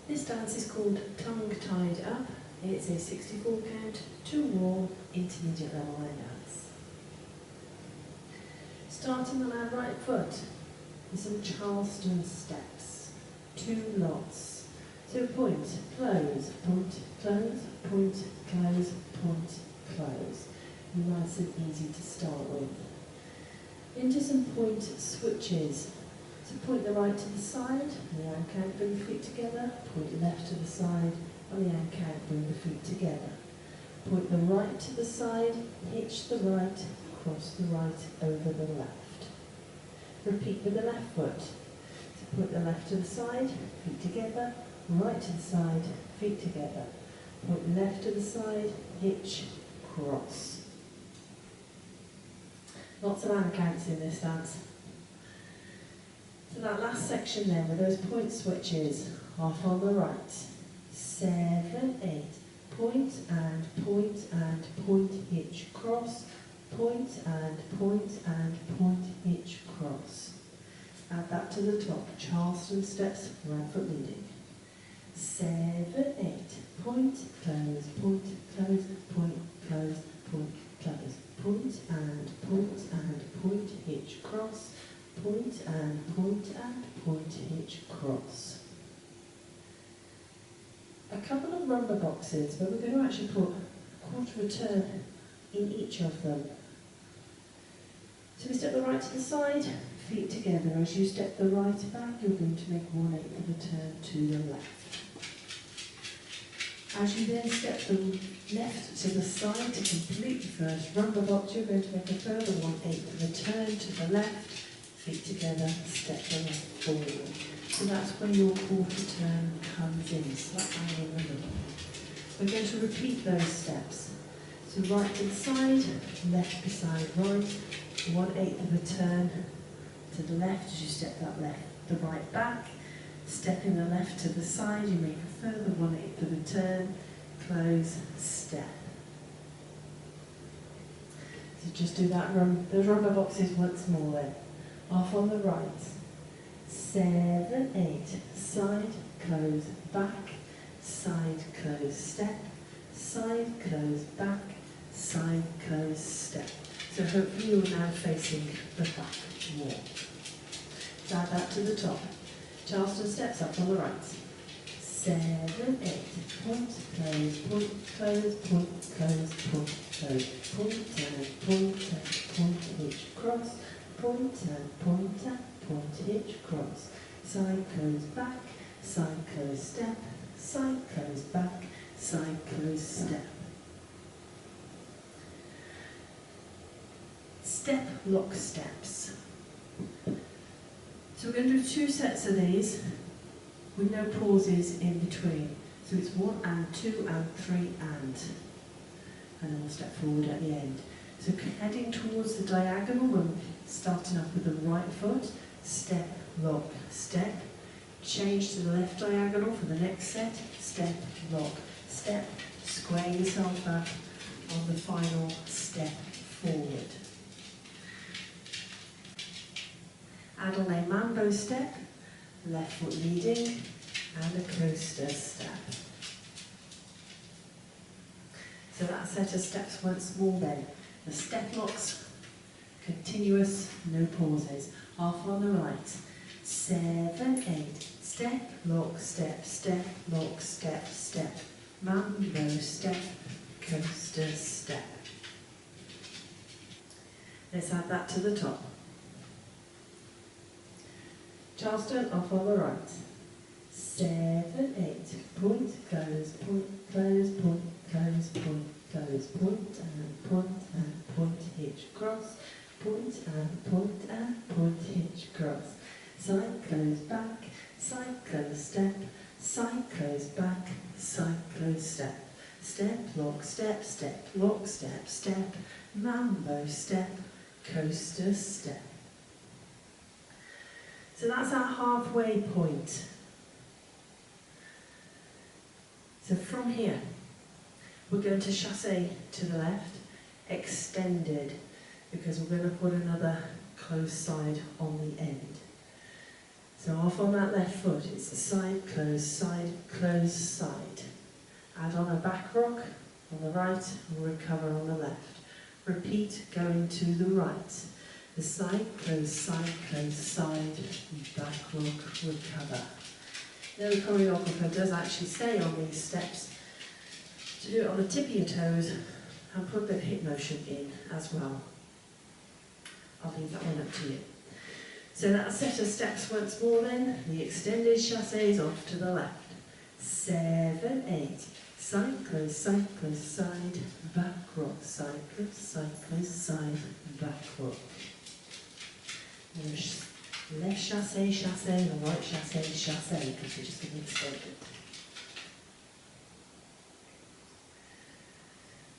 This dance is called Tongue Tied Up. It's a 64 count, 2-wall, intermediate level line dance. Starting on our right foot with some charleston steps, 2 lots. So point, close, point, close, point, close, point, close. Nice and easy to start with. Into some point switches. So point the right to the side, on the hand count, bring the feet together. Point left to the side, on the hand count, bring the feet together. Point the right to the side, hitch the right, cross the right over the left. Repeat with the left foot. So point the left to the side, feet together, right to the side, feet together. Point left to the side, hitch, cross. Lots of hand counts in this dance. So that last section then with those point switches, off on the right, 7, 8, point and point and point, hitch, cross, point and point and point, hitch, cross. Add that to the top, charleston steps, right foot leading. 7, 8, point, close, point, close, point, close, point, close, point and point, hitch, cross, point and point, hitch, cross. A couple of rumba boxes, but we're going to actually put a quarter of a turn in each of them. So we step the right to the side, feet together. As you step the right back, you're going to make 1/8 of a turn to the left. As you then step the left to the side to complete the first rumba box, you're going to make a further 1/8 of a turn to the left, feet together, step the left forward. So that's when your quarter turn comes in, slightly in the middle. We're going to repeat those steps. So right to the side, left beside right, 1/8 of a turn to the left as you step the right back. Stepping the left to the side, you make a further 1/8 of a turn, close, step. So just do that those rumba boxes once more then. Off on the right, 7, 8, side, close, back, side, close, step, side, close, back, side, close, step. So hopefully you're now facing the back wall. So add that to the top. Charleston steps up on the right. 7, 8, point, close, point, close, point, close, point, close, point, hitch, cross, point, hitch, cross, side, close, back, side, close, step, side, close, back, side, close, step. Step, lock, steps. So we're going to do 2 sets of these with no pauses in between. So it's 1 and 2 and 3 and then we'll step forward at the end. So heading towards the diagonal, we're starting off with the right foot, step, lock, step, change to the left diagonal for the next set, step, lock, step, square yourself up on the final step forward. Add on a mambo step, left foot leading, and a coaster step. So that set of steps once more then. The step locks, continuous, no pauses. Half on the right, 7, 8, step, lock, step, step, lock, step, step, mambo step, coaster step. Let's add that to the top. Charleston off on the right. 7, 8, point, close, point, close, point, close, point, close, point, hitch, cross, point, hitch, cross. Side, close, back, side, close, step, side, close, back, side, close, step. Step, lock, step, step, lock, step, step, mambo step, coaster step. So that's our halfway point. So from here, we're going to chasse to the left, extended, because we're going to put another close side on the end. So off on that left foot, it's a side, close, side, close, side. Add on a back rock on the right and recover on the left. Repeat going to the right. The side, close, side, back rock, recover. Now the choreographer does actually say on these steps to do it on the tip of your toes and put a bit of hip motion in as well. I'll leave that one up to you. So that set of steps once more then, the extended chasses off to the left. 7, 8, side, close, side, back rock, side, close, side, back rock. Left chasse, and right chasse, because we're just going to extend it.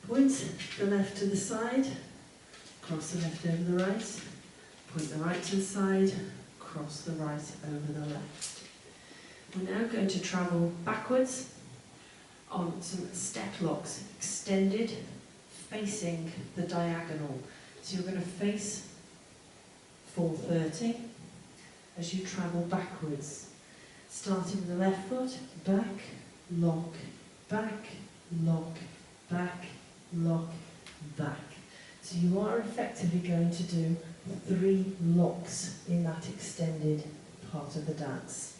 Point the left to the side, cross the left over the right, point the right to the side, cross the right over the left. We're now going to travel backwards on some step locks, extended, facing the diagonal. So you're going to face 430 as you travel backwards, starting with the left foot, back, lock, back, lock, back, lock, back. So you are effectively going to do 3 locks in that extended part of the dance.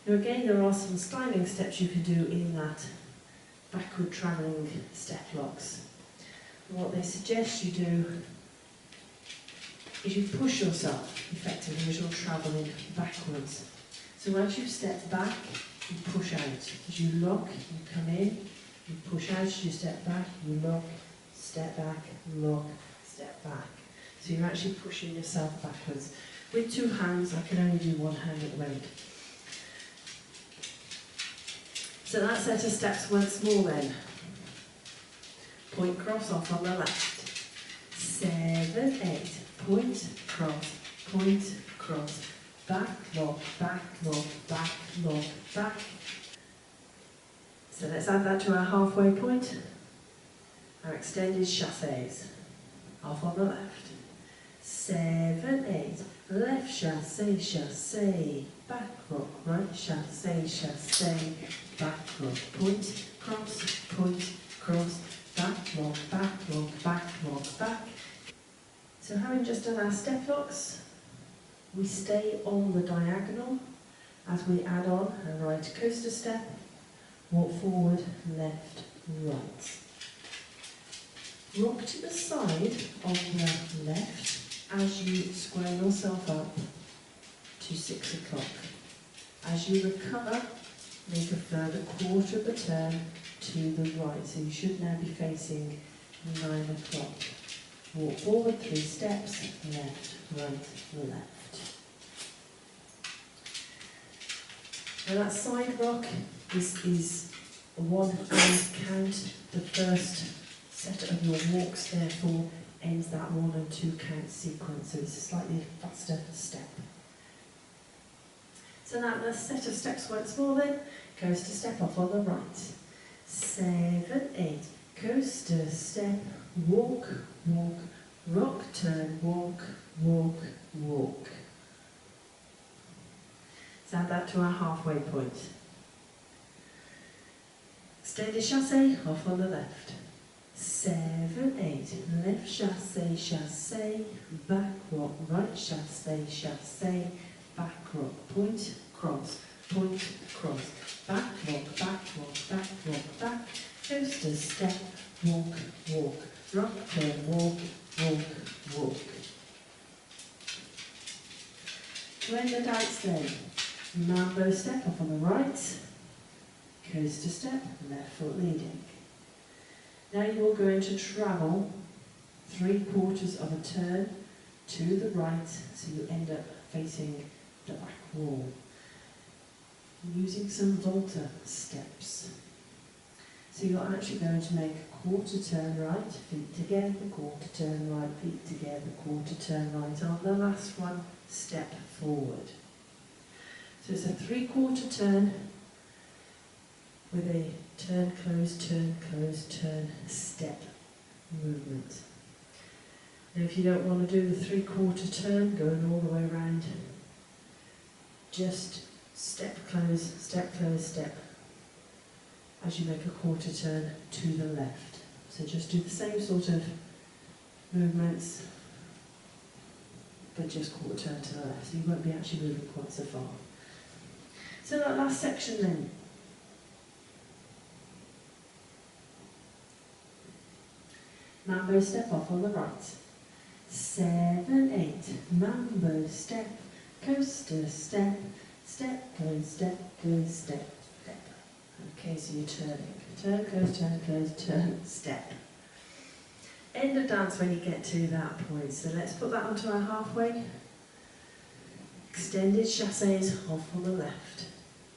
Now again, there are some sliding steps you can do in that backward travelling step locks. And what they suggest you do is you push yourself effectively as you're travelling backwards. So as you step back, you push out. As you lock, you come in, you push out, as you step back, you lock, step back, lock, step back. So you're actually pushing yourself backwards. With 2 hands, I can only do 1 hand at the moment. So that set of steps once more then. Point, cross, off on the left. 7, 8, point, cross, back, lock, back, lock, back, lock, back. So let's add that to our halfway point. Our extended chasses. Off on the left. 7, 8, left chasse, back rock, right chasse, back rock, point, cross, back lock, back lock, back. So having just done our step locks, we stay on the diagonal as we add on a right coaster step, walk forward, left, right. Rock to the side on the left as you square yourself up to 6 o'clock. As you recover, make a further quarter of a turn to the right. So you should now be facing 9 o'clock. Walk forward 3 steps, left, right, left. Now that side rock is a 1 hand count. The first set of your walks therefore ends that 1 and 2 count sequence, so it's a slightly faster step. So that the set of steps once more then goes to step off on the right. 7, 8, coaster step, walk, walk, rock, turn, walk, walk, walk. Let's add that to our halfway point. Extended chasse, off on the left. 7, 8, left chasse, back rock, right chasse, back rock, point, cross, back rock, back, coaster step, walk, walk, rock, turn, walk, walk, walk. To end the dance then, mambo step off on the right, coaster step, left foot leading. Now you're going to travel 3/4 of a turn to the right, so you end up facing the back wall. Using some Volta steps. So you're actually going to make a quarter turn right, feet together, quarter turn right, feet together, quarter turn right. On the last one, step forward. So it's a 3/4 turn with a turn, close, turn, step movement. Now if you don't want to do the 3/4 turn, going all the way around just step, close, step, as you make a quarter turn to the left. So just do the same sort of movements, but just quarter turn to the left. So you won't be actually moving quite so far. So that last section then. Mambo step off on the right. 7, 8. Mambo step, coaster step, step, close, step, step. Okay, so you're turning. Turn, close, turn, step. End of dance when you get to that point. So let's put that onto our halfway. Extended chasses off on the left.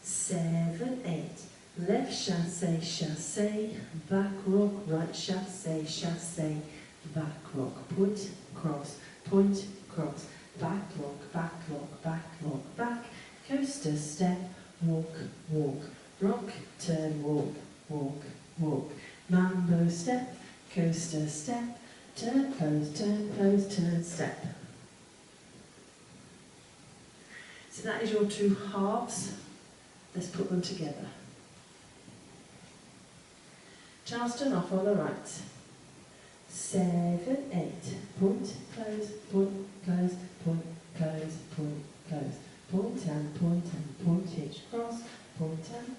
7, 8. Left chasse, back rock, right chasse, back rock, point, cross, back rock, back, coaster step, walk, rock, turn, walk, mambo step, coaster step, turn, close, turn, step. So that is your two halves. Let's put them together. Charleston off on the right. 7, 8. Point, close, close. Point and pointage cross. Point and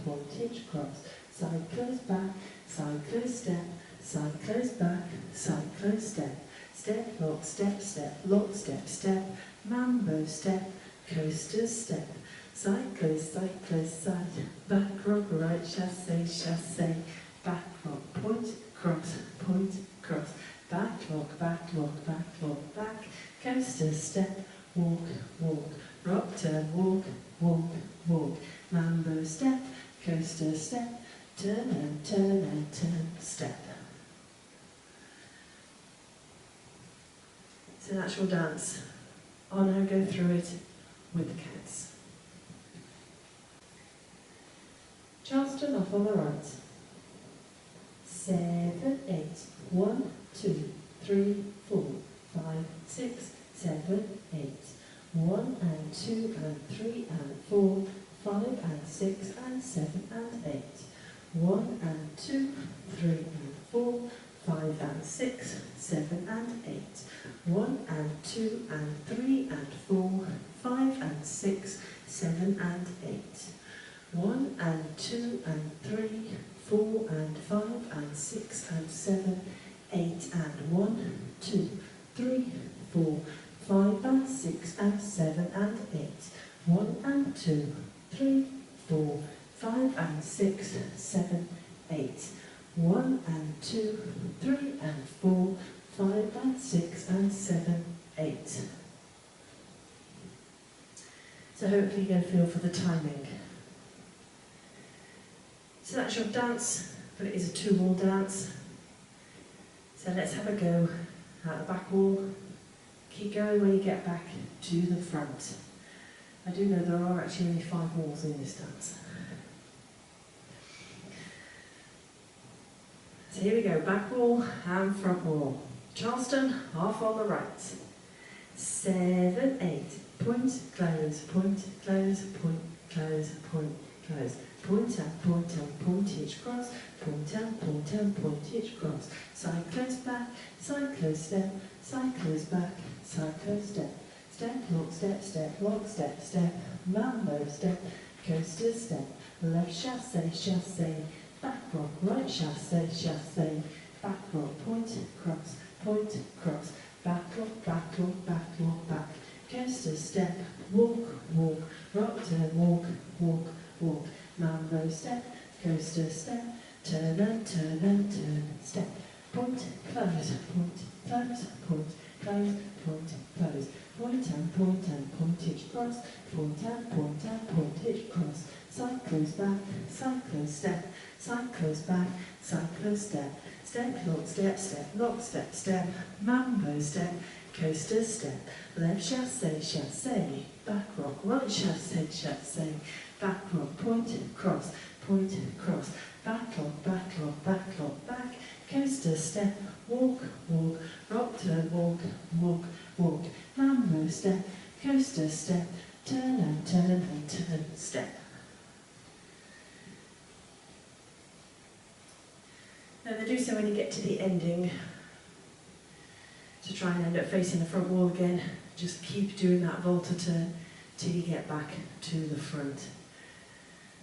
pointage cross. Side close back, side close step, side close back, side close step. Step, lock, step. Mambo step, coaster step. Side close, side. Back rock, right chasse. Back rock, point, cross. Back rock, back. Coaster step, walk. Rock, turn, walk. Mambo step, coaster step. Turn and turn, step. So that's your dance. I'll now go through it with the cats. Charleston off on the right. 7, 8. 1, 2, 3, 4, 5, 6, 7, 8. 1 and 2 and 3 and 4, 5 and 6 and 7 and 8. 1 and 2, 3 and 4, 5 and 6, 7 and 8. 1 and 2 and 3 and 4, 5 and 6, 7 and 8. 1 and 2 and 3, 4 and 5 and 6 and 7, 8 and 1, 2, 3, 4, 5 and 6 and 7 and 8. 1 and 2, 3, 4, 5 and 6, 7, 8. 1 and 2, 3 and 4, 5 and 6 and 7, 8. So hopefully you get a feel for the timing. So that's your dance, but it is a 2-wall dance. So let's have a go at the back wall. Keep going when you get back to the front. I do know there are actually only 5 walls in this dance. So here we go, back wall and front wall. Charleston, half on the right. 7, 8. Point, close, Point and pointage cross, point and pointage cross. Side close back, side close step, side close back, side close step. Step, lock, step, mambo step, coaster step. Left chasse, back rock, right chasse, back rock, point, cross, back rock, back. Coaster step, walk, rock, turn, walk. Mambo step, coaster step, turn and turn, step. Point, close, close. Point and pointage cross, point and pointage cross. Side close back, side close step, side close back, side close step. Step, lock, step, mambo step, coaster step. Left chasse, back rock, right chasse, back rock, point, cross, back rock, back, coaster step, walk, rock, turn, walk, mambo step, coaster step, turn and turn and turn, step. Now they do so when you get to the ending, to try and end up facing the front wall again. Just keep doing that Volta turn till you get back to the front.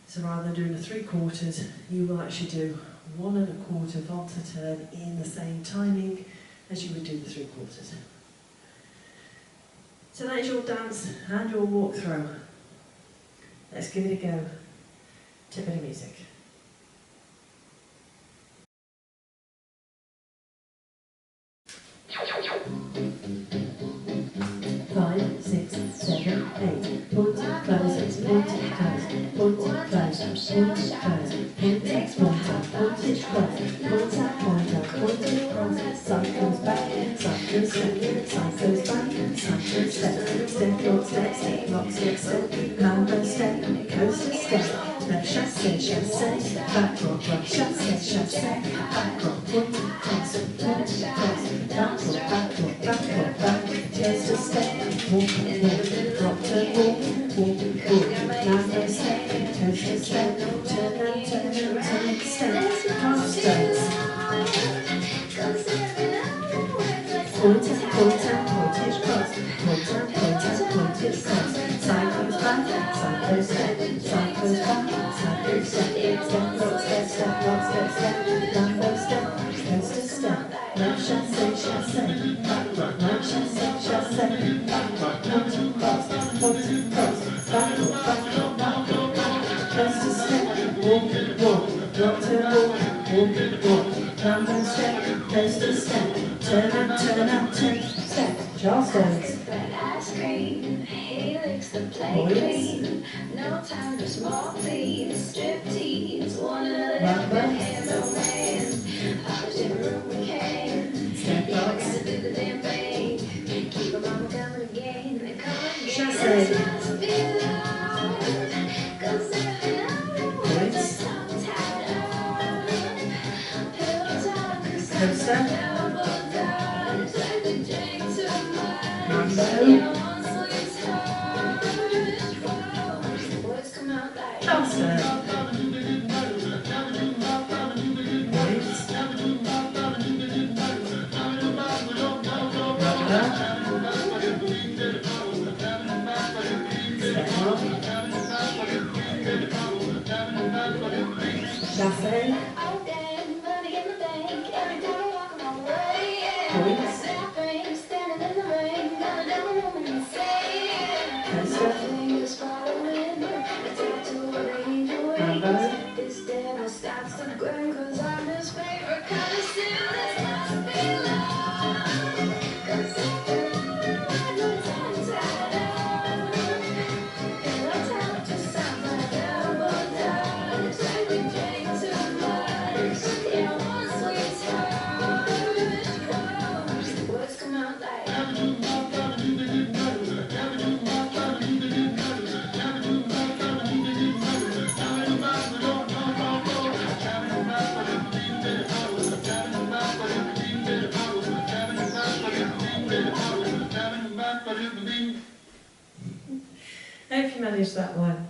So rather than doing a 3/4, you will actually do 1 1/4 Volta turn in the same timing as you would do the 3/4. So that is your dance and your walk through. Let's give it a go. To a bit of music. 5, 6, 7, 8. Point it, close it, point it, close it, point it, close it, point it, close it, point it, point out, point it, close it, point out, point out, point it, close it, side goes back, side goes step, side goes back, side goes step, step, lock, step, step, lock, step, step, mambo step, coaster step, left chasse, chasse, back rock, rock, chasse, chasse, back rock, point it, cross it, point it, cross it, back rock, back rock, back rock, back rock, coaster step, walk, walk, rock, turn, walk, walk, walk, mambo step, coaster step, turn and turn and turn, step, half steps. Point and point and point it cross, point and point and point it cross, side goes back, side goes step, side goes back, side goes step, step, lock, step, step, lock, step, step, mambo step, coaster step, left chasse, chasse, back rock, right chasse, chasse, back rock, point and cross, back rock, coaster step, walk, walk, rock to walk, mambo step, coaster step, turn and turn, step, charleston. Ice cream, he licks the plate. No time for small please, strip tease, one another handle man. Polished every room we can. Step box. Gotta do the damn thing. Keep them on coming again, Chasse. Let's not be alone, 'cause every hour we're just tongue tied up. Pillow talk, 'cause Coaster. elbow down, it's like we drink too much. Mambo. Words come out like Charleston. Chasse. oh damn, money in the bank. Every time I walk my way, Points. that ring, standing in the rain, not another woman insane. Coaster. Fingers following, a tattoo of the angel wings. Mambo. This devil starts to grin, 'cause I'm his favorite kind of sin. This must be love, 'cause every night we're tongue tied up. Pillow talk just sounds like elbow down. It's like we drink too much. Yeah, one sweetheart. Words come out like I hope you managed that one.